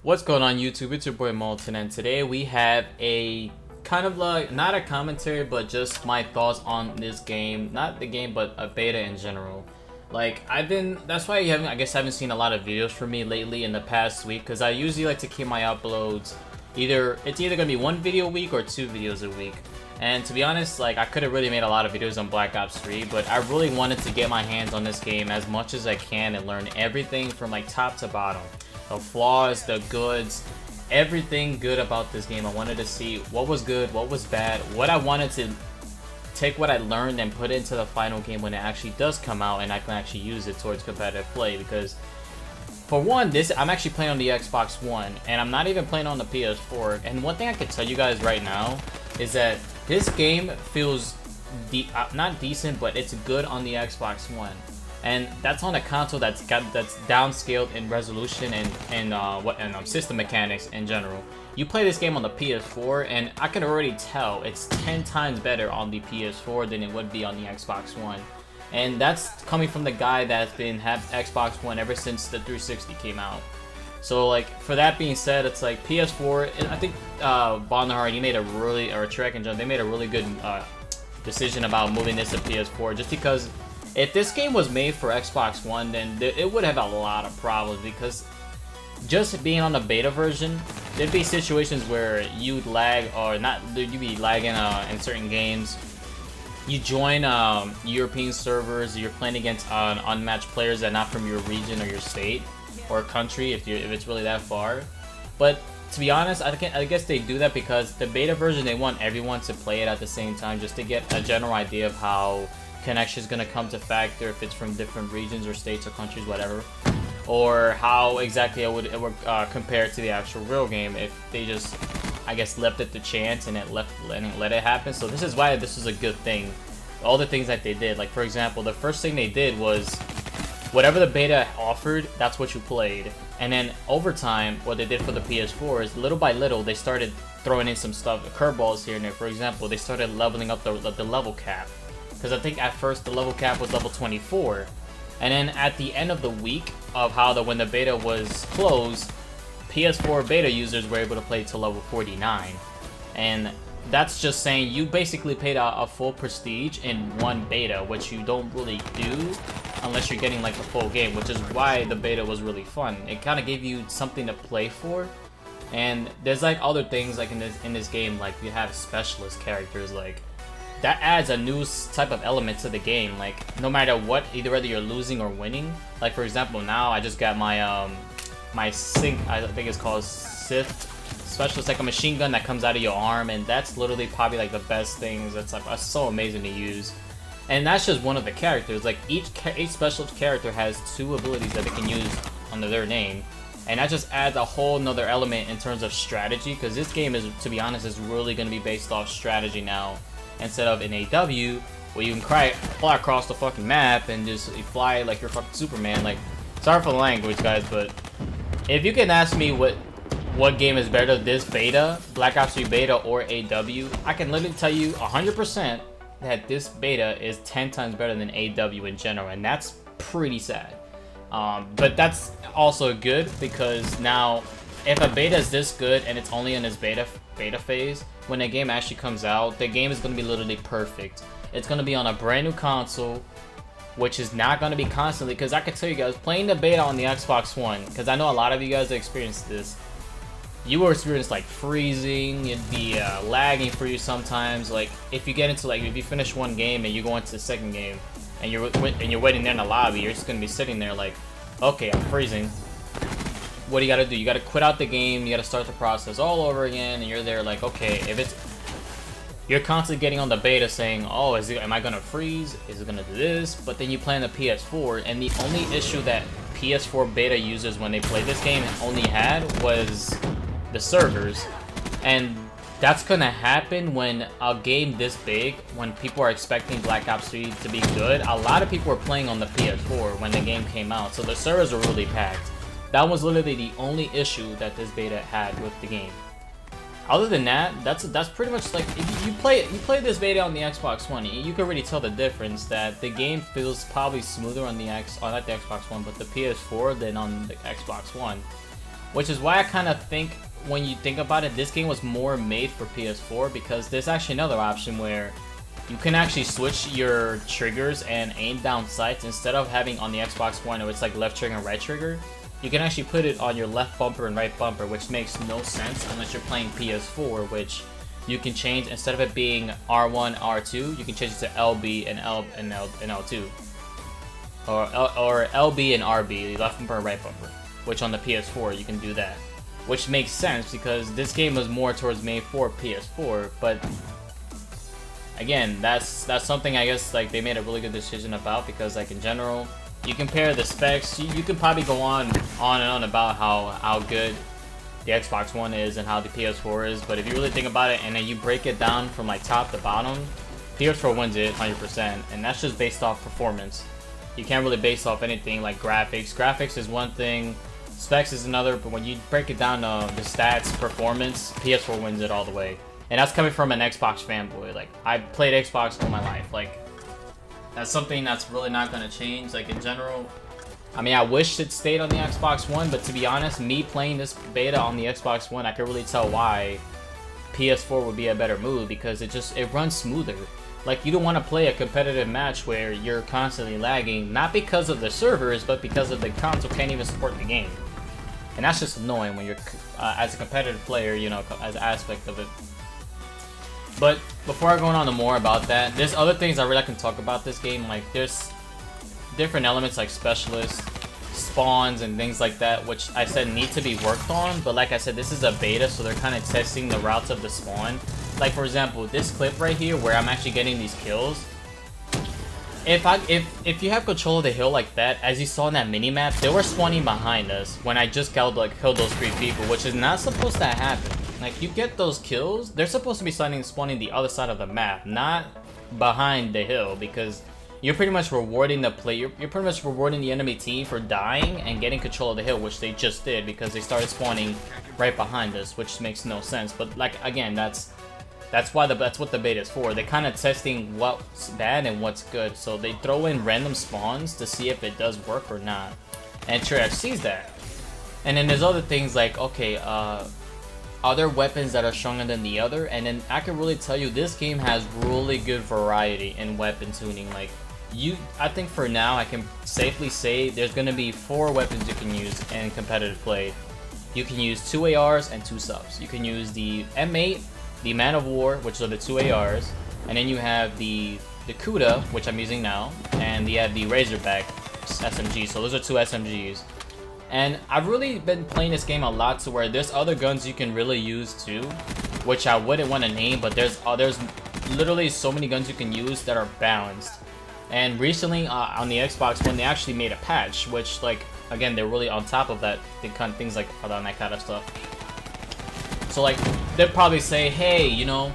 What's going on YouTube? It's your boy Molten, and today we have a kind of like, not a commentary, but just my thoughts on this game. Not the game, but a beta in general. Like, that's why I guess I haven't seen a lot of videos from me lately in the past week, because I usually like to keep my uploads it's either gonna be one video a week or two videos a week. And to be honest, like, I could have really made a lot of videos on Black Ops 3, but I really wanted to get my hands on this game as much as I can and learn everything from like top to bottom. The flaws, the goods, everything good about this game. I wanted to see what was good, what was bad, what I wanted to take what I learned and put it into the final game when it actually does come out and I can actually use it towards competitive play. Because for one, I'm actually playing on the Xbox One and I'm not even playing on the PS4. And one thing I can tell you guys right now is that this game feels not decent, but it's good on the Xbox One. And that's on a console that's downscaled in resolution and system mechanics in general. You play this game on the PS4, and I can already tell it's 10 times better on the PS4 than it would be on the Xbox One. And that's coming from the guy that's had Xbox One ever since the 360 came out. So, like, for that being said, it's like PS4. I think Bondahar, he made a really, or Trek and John, they made a really good decision about moving this to PS4, just because if this game was made for Xbox One, then it would have a lot of problems, because just being on the beta version, there'd be situations where you'd lag, or not, you'd be lagging in certain games. You join European servers, you're playing against unmatched players that are not from your region or your state or country, if it's really that far. But to be honest, I guess they do that because the beta version, they want everyone to play it at the same time, just to get a general idea of how connection is going to come to factor, if it's from different regions or states or countries, whatever, or how exactly it would compare to the actual real game if they just, I guess, left it to chance and let it happen. So this is why this is a good thing. All the things that they did, like for example, the first thing they did was whatever the beta offered, that's what you played. And then over time, what they did for the PS4 is little by little they started throwing in some stuff, curveballs here and there. For example, they started leveling up the level cap. Because I think at first the level cap was level 24, and then at the end of the week of when the beta was closed, PS4 beta users were able to play to level 49, and that's just saying you basically paid a full prestige in one beta, which you don't really do unless you're getting like the full game, which is why the beta was really fun. It kind of gave you something to play for, and there's like other things like in this game, like you have specialist characters, like that adds a new type of element to the game. Like, no matter what, whether you're losing or winning. Like, for example, now I just got my my Sync, I think it's called Sith Specialist, like a machine gun that comes out of your arm, and that's literally probably like the best things. That's like so amazing to use. And that's just one of the characters. Like each specialist character has two abilities that they can use under their name. And that just adds a whole nother element in terms of strategy, because this game is, to be honest, is really going to be based off strategy now, instead of an AW, where you can fly across the fucking map and just fly like you're fucking Superman. Like, sorry for the language, guys, but if you can ask me what game is better, this beta, Black Ops 3 beta or AW, I can literally tell you 100% that this beta is 10 times better than AW in general, and that's pretty sad. But that's also good, because now if a beta is this good and it's only in its beta phase, when the game actually comes out, the game is going to be literally perfect. It's going to be on a brand new console, which is not going to be constantly, because I can tell you guys, playing the beta on the Xbox One, because I know a lot of you guys that experienced this, you will experience like freezing, it'd be lagging for you sometimes. Like if you get into if you finish one game and you go into the second game and you're waiting there in the lobby, you're just going to be sitting there like, okay, I'm freezing. What do you gotta do? You gotta quit out the game, you gotta start the process all over again, and you're there like, okay, you're constantly getting on the beta saying, oh, am I gonna freeze? Is it gonna do this? But then you play on the PS4, and the only issue that PS4 beta users, when they played this game, only had was the servers. And that's gonna happen when a game this big, when people are expecting Black Ops 3 to be good. A lot of people were playing on the PS4 when the game came out, so the servers were really packed. That was literally the only issue that this beta had with the game. Other than that, that's pretty much like, if you play this beta on the Xbox One, you can already tell the difference, that the game feels probably smoother on not the Xbox One, but the PS4 than on the Xbox One. which is why I kind of think, when you think about it, this game was more made for PS4, because there's actually another option where you can actually switch your triggers and aim down sights. Instead of having on the Xbox One where it's like left trigger and right trigger, you can actually put it on your left bumper and right bumper, which makes no sense unless you're playing PS4, which you can change. Instead of it being R1, R2, you can change it to LB and L2. Or LB and RB, left bumper and right bumper, which on the PS4 you can do that. Which makes sense because this game was more towards made for PS4, but again, that's something I guess like they made a really good decision about, because like in general, you compare the specs, you can probably go on and on about how good the Xbox One is and how the PS4 is, but if you really think about it and then you break it down from like top to bottom, PS4 wins it 100%, and that's just based off performance. You can't really base off anything like graphics. Graphics is one thing, specs is another, but when you break it down to the stats, performance, PS4 wins it all the way. And that's coming from an Xbox fanboy. Like, I played Xbox all my life. Like, that's something that's really not gonna change, like in general. I mean, I wish it stayed on the Xbox One, but to be honest, me playing this beta on the Xbox One, I could really tell why PS4 would be a better move, because it runs smoother. Like, you don't want to play a competitive match where you're constantly lagging, not because of the servers, but because of the console can't even support the game. And that's just annoying when you're, as a competitive player, you know, as an aspect of it. But before I go on to more about that, there's other things I really can talk about this game. Like, there's different elements like specialists, spawns, and things like that, which I said need to be worked on. But like I said, this is a beta, so they're kind of testing the routes of the spawn. Like, for example, this clip right here where I'm actually getting these kills. If you have control of the hill like that, as you saw in that mini-map, they were spawning behind us when I just killed those 3 people, which is not supposed to happen. Like, you get those kills, they're supposed to be spawning the other side of the map, not behind the hill, because you're pretty much rewarding the player. You're pretty much rewarding the enemy team for dying and getting control of the hill, which they just did because they started spawning right behind us, which makes no sense. But like, again, that's what the beta is for. They're kind of testing what's bad and what's good. So they throw in random spawns to see if it does work or not. And Treyarch sees that. And then there's other things like, okay, are there weapons that are stronger than the other? And then I can really tell you this game has really good variety in weapon tuning. Like, I think for now I can safely say there's going to be 4 weapons you can use in competitive play. You can use 2 ARs and 2 subs. You can use the M8, the Man of War, which are the 2 ARs, and then you have the Kuda, which I'm using now, and you have the Razorback SMG. So those are 2 SMGs. And I've really been playing this game a lot to where there's other guns you can really use too, which I wouldn't want to name, but there's literally so many guns you can use that are balanced. And recently on the Xbox One, they actually made a patch, which, like, again, they're really on top of that, things like on that kind of stuff. So like, they'll probably say, hey, you know,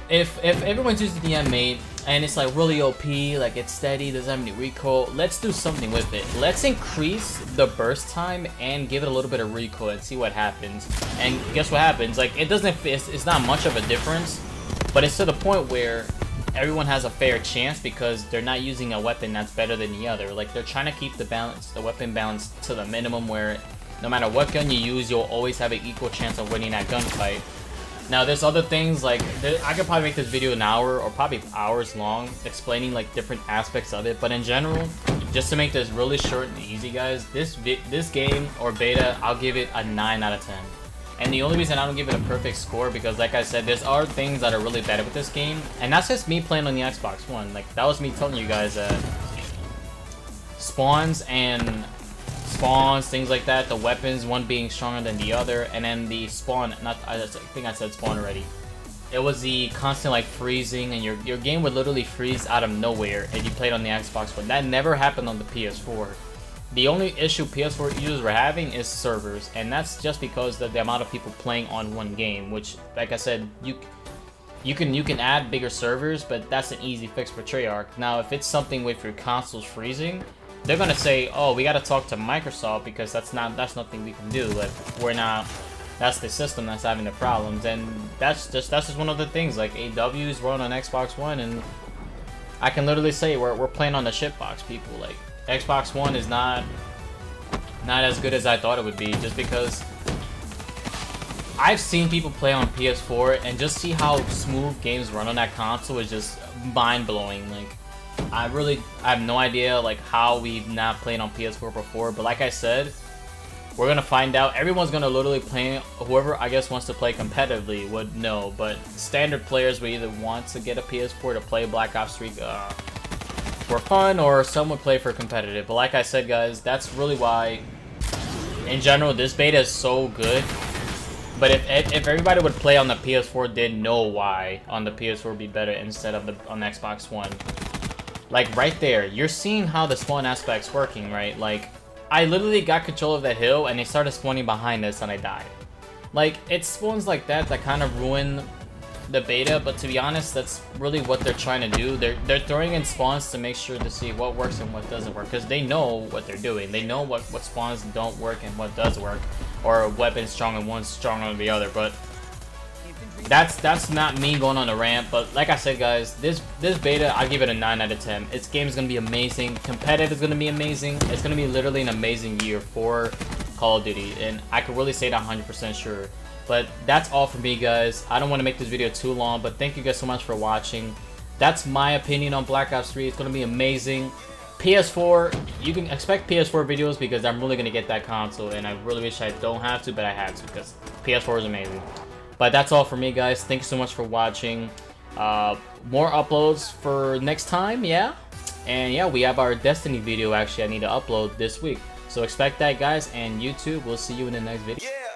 if everyone's using the M8 and it's like really OP, like it's steady, doesn't have any recoil, let's do something with it. Let's increase the burst time and give it a little bit of recoil and see what happens. And guess what happens? Like, it's not much of a difference, but it's to the point where everyone has a fair chance because they're not using a weapon that's better than the other. Like, they're trying to keep the weapon balance to the minimum where no matter what gun you use, you'll always have an equal chance of winning that gunfight. Now, there's other things, like, I could probably make this video an hour or probably hours long explaining, like, different aspects of it. But in general, just to make this really short and easy, guys, this game, or beta, I'll give it a 9 out of 10. And the only reason I don't give it a perfect score, because like I said, there's are things that are really bad with this game. And that's just me playing on the Xbox One. Like, that was me telling you guys that spawns, things like that, the weapons, one being stronger than the other, and then the spawn, I think I said spawn already. It was the constant, like, freezing, and your game would literally freeze out of nowhere if you played on the Xbox One. That never happened on the PS4. The only issue PS4 users were having is servers, and that's just because of the amount of people playing on one game, which, like I said, you can add bigger servers, but that's an easy fix for Treyarch. Now, if it's something with your consoles freezing, they're gonna say, oh, we gotta talk to Microsoft because that's nothing we can do. Like, that's the system that's having the problems, and that's just one of the things. Like, AWs run on Xbox One, and I can literally say we're playing on the shitbox, people. Like, Xbox One is not not as good as I thought it would be, just because I've seen people play on PS4 and just see how smooth games run on that console is just mind-blowing. Like, I have no idea like how we've not played on PS4 before, but like I said, we're gonna find out. Everyone's gonna literally play, whoever I guess wants to play competitively would know, but standard players would either want to get a PS4 to play Black Ops 3 for fun, or some would play for competitive. But like I said, guys, that's really why in general this beta is so good. But if everybody would play on the PS4, they'd know why on the PS4 would be better instead of on the Xbox One. Like right there, you're seeing how the spawn aspect's working, right? Like, I literally got control of that hill and they started spawning behind us and I died. Like, it's spawns like that kind of ruin the beta, but to be honest, that's really what they're trying to do. They're throwing in spawns to make sure to see what works and what doesn't work, because they know what they're doing. They know what spawns don't work and what does work, or a weapon strong and one's stronger than the other. But that's not me going on a rant. But like I said, guys, this beta, I give it a 9 out of 10. This game is gonna be amazing. Competitive is gonna be amazing. It's gonna be literally an amazing year for Call of Duty, and I could really say that 100% sure. But that's all for me, guys. I don't want to make this video too long, but thank you guys so much for watching. That's my opinion on Black Ops 3. It's going to be amazing. PS4, you can expect PS4 videos because I'm really going to get that console, and I really wish I don't have to, but I had to because PS4 is amazing. But that's all for me, guys. Thank you so much for watching. More uploads for next time, yeah? And yeah, we have our Destiny video actually I need to upload this week. So expect that, guys, and YouTube, we'll see you in the next video. Yeah.